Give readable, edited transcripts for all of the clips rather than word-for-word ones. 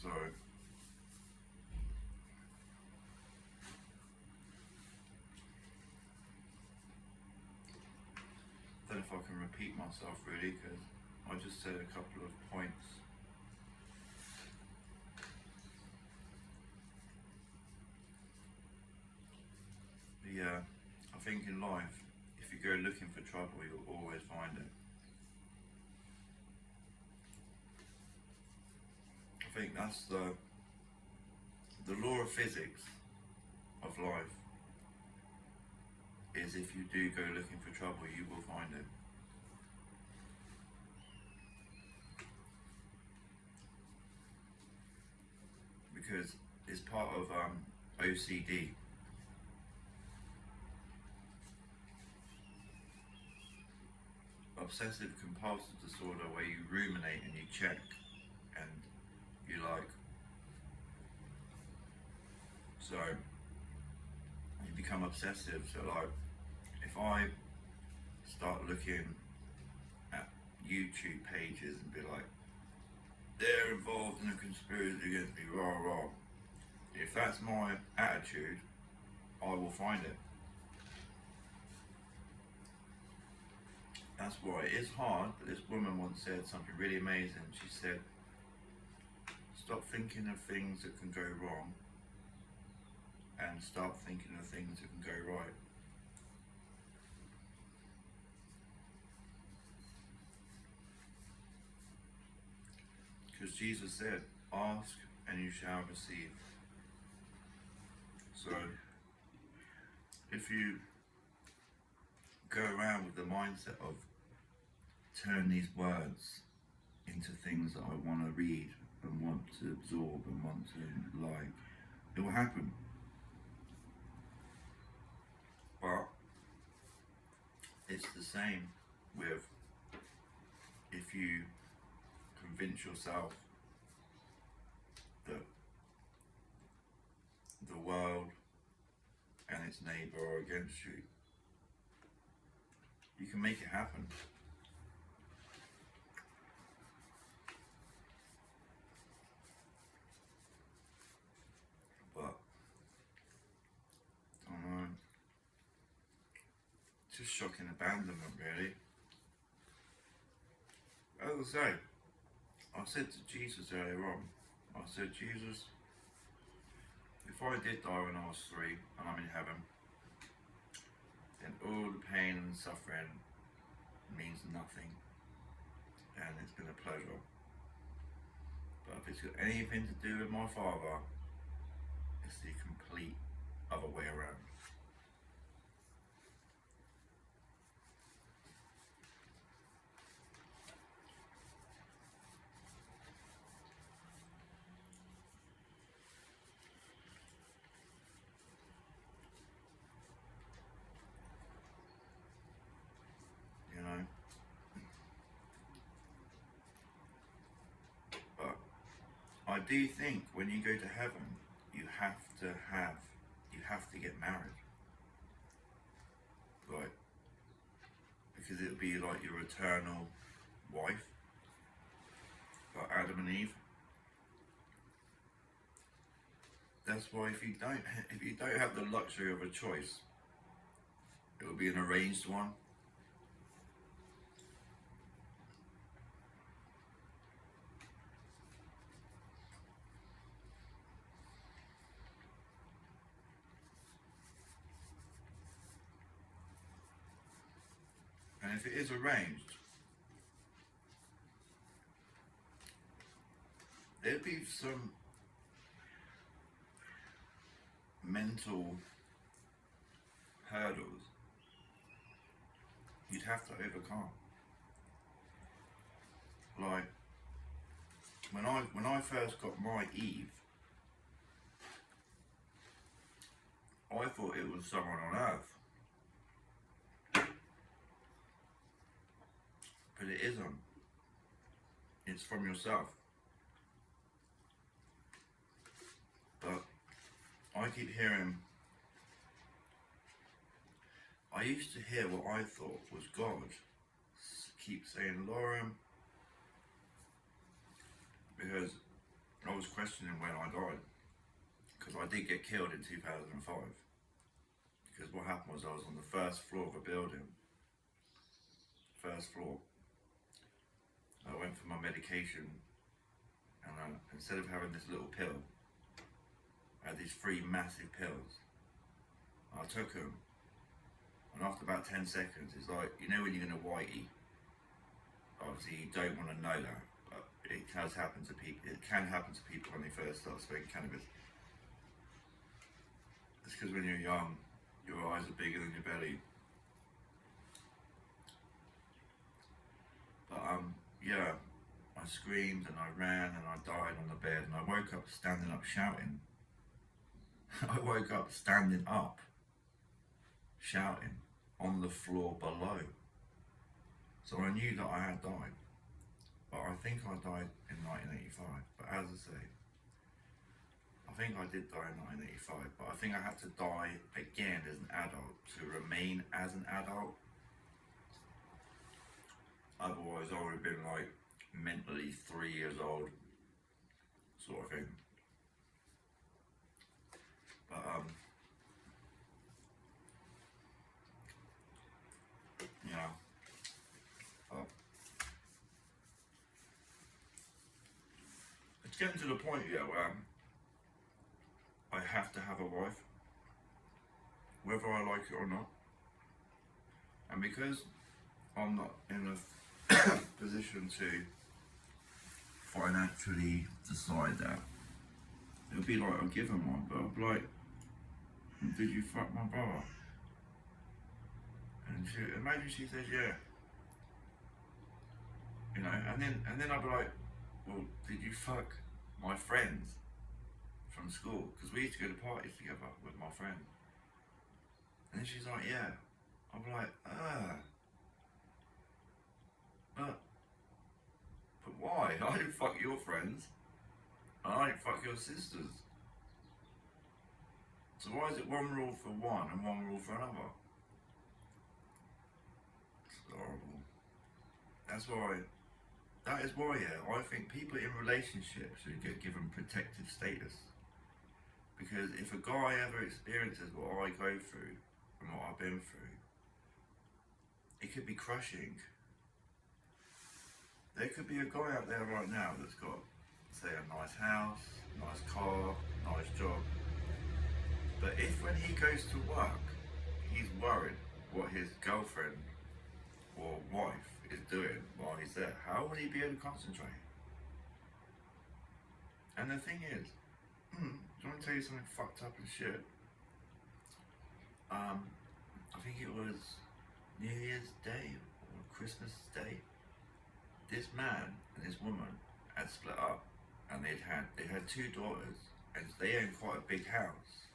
So I don't know if I can repeat myself really, because I just said a couple of points. But yeah, I think in life, if you go looking for trouble, you'll always find it. I think that's the law of physics of life, is if you do go looking for trouble, you will find it. Because it's part of OCD. Obsessive compulsive disorder, where you ruminate and you check and you like. So you become obsessive. So like, if I start looking at YouTube pages and be like, they're involved in a conspiracy against me, rah rah. If that's my attitude, I will find it. That's why it is hard, but this woman once said something really amazing. She said, stop thinking of things that can go wrong and start thinking of things that can go right. Because Jesus said, ask and you shall receive. So if you go around with the mindset of turn these words into things that I want to read and want to absorb and want to like, it will happen. But it's the same with if you convince yourself that the world and its neighbour are against you, you can make it happen. But I don't know, just shocking abandonment really. As I say, I said to Jesus earlier on, I said, Jesus, if I did die when I was 3 and I'm in heaven, then all the pain and suffering means nothing, and it's been a pleasure. But if it's got anything to do with my Father, it's the complete other way around. You know? But I do think when you go to heaven, you have to get married. Like, because it'll be like your eternal wife, like Adam and Eve. That's why if you don't have the luxury of a choice, it will be an arranged one. And if it is arranged, there'd be some mental hurdles you'd have to overcome. Like, when I first got my Eve, I thought it was someone on Earth. But it isn't. It's from yourself. But I keep hearing, I used to hear what I thought was God keep saying, Lauren, because I was questioning when I died, because I did get killed in 2005. Because what happened was I was on the first floor of a building, first floor. I went for my medication, and instead of having this little pill, I had these 3 massive pills. I took them, and after about 10 seconds, it's like, you know when you're in a whitey, obviously you don't want to know that, but it does happen to people. It can happen to people when they first start smoking cannabis. It's because when you're young, your eyes are bigger than your belly. But yeah, I screamed and I ran and I died on the bed, and I woke up standing up shouting. I woke up standing up shouting on the floor below. So I knew that I had died, but I think I died in 1985. But as I say, I think I did die in 1985, but I think I had to die again as an adult to remain as an adult. Otherwise I would have been like mentally 3 years old, sort of thing. But yeah. It's getting to the point here where I have to have a wife, whether I like it or not. And because I'm not in a position to financially decide that, it'll be like I'll give him one, but I'll be like, did you fuck my brother? And imagine she says yeah. You know, and then I'll be like, well, did you fuck my friends from school? Because we used to go to parties together with my friends. And then she's like, yeah. I'll be like, but why? I didn't fuck your friends. And I didn't fuck your sisters. So why is it one rule for one and one rule for another? It's horrible. That is why, yeah, I think people in relationships should get given protective status. Because if a guy ever experiences what I go through and what I've been through, it could be crushing. There could be a guy out there right now that's got, say, a nice house, nice car, nice job. But if when he goes to work, he's worried what his girlfriend or wife is doing while he's there, how will he be able to concentrate? And the thing is, do you want to tell you something fucked up and shit? I think it was New Year's Day or Christmas Day. This man and this woman had split up, and they had 2 daughters, and they owned quite a big house.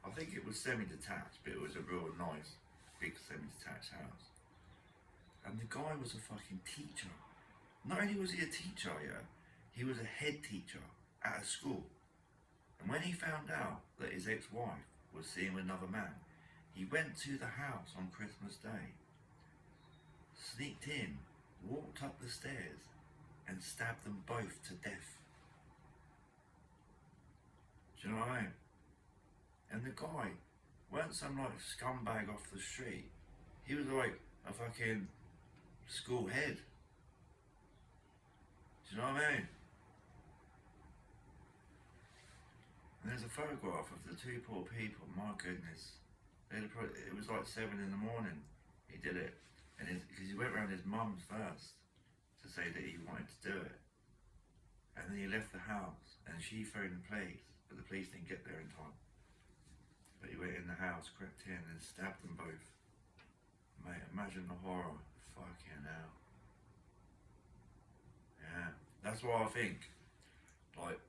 I think it was semi-detached, but it was a real nice, big semi-detached house. And the guy was a fucking teacher. Not only was he a teacher, yeah, he was a head teacher at a school. And when he found out that his ex-wife was seeing another man, he went to the house on Christmas Day, sneaked in, walked up the stairs, and stabbed them both to death. Do you know what I mean? And the guy weren't some like scumbag off the street. He was like a fucking school head. Do you know what I mean? And there's a photograph of the 2 poor people. My goodness, it was like 7 in the morning. He did it, and because he went round his mum's first to say that he wanted to do it, and then he left the house, and she phoned the police, but the police didn't get there in time. But he went in the house, crept in, and stabbed them both. Mate, imagine the horror. Fucking hell. Yeah, that's why I think, like,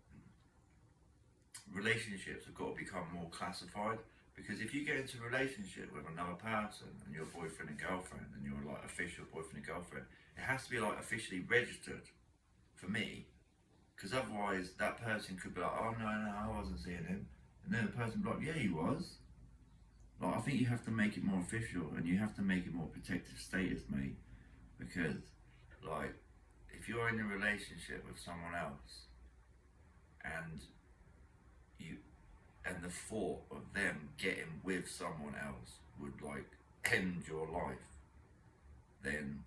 relationships have got to become more classified. Because if you get into a relationship with another person and you're boyfriend and girlfriend, and you're like official boyfriend and girlfriend, it has to be like officially registered for me. Because otherwise that person could be like, oh no, I wasn't seeing him. And then the person would be like, yeah, he was. Like, I think you have to make it more official, and you have to make it more protective status, mate. Because, like, if you're in a relationship with someone else, and you and the thought of them getting with someone else would like end your life, then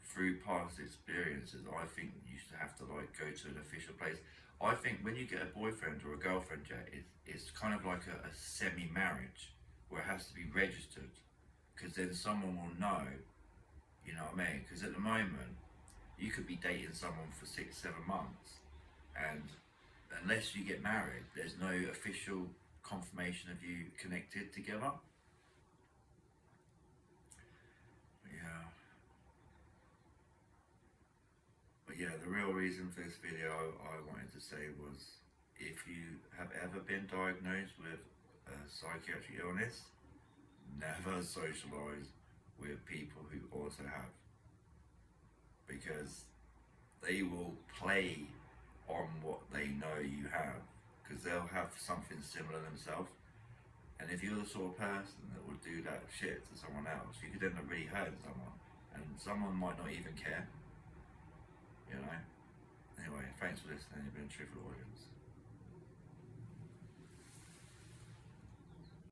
through past experiences, I think you should have to like go to an official place. I think when you get a boyfriend or a girlfriend, it's kind of like a semi-marriage where it has to be registered, because then someone will know, you know what I mean? Because at the moment, you could be dating someone for 6, 7 months, and unless you get married, there's no official confirmation of you connected together. Yeah. But yeah, the real reason for this video I wanted to say was, if you have ever been diagnosed with a psychiatric illness, never socialise with people who also have, because they will play on what they know you have, because they'll have something similar themselves. And if you're the sort of person that would do that shit to someone else, you could end up really hurting someone, and someone might not even care, you know? Anyway, thanks for listening. You've been a Truthful Audience.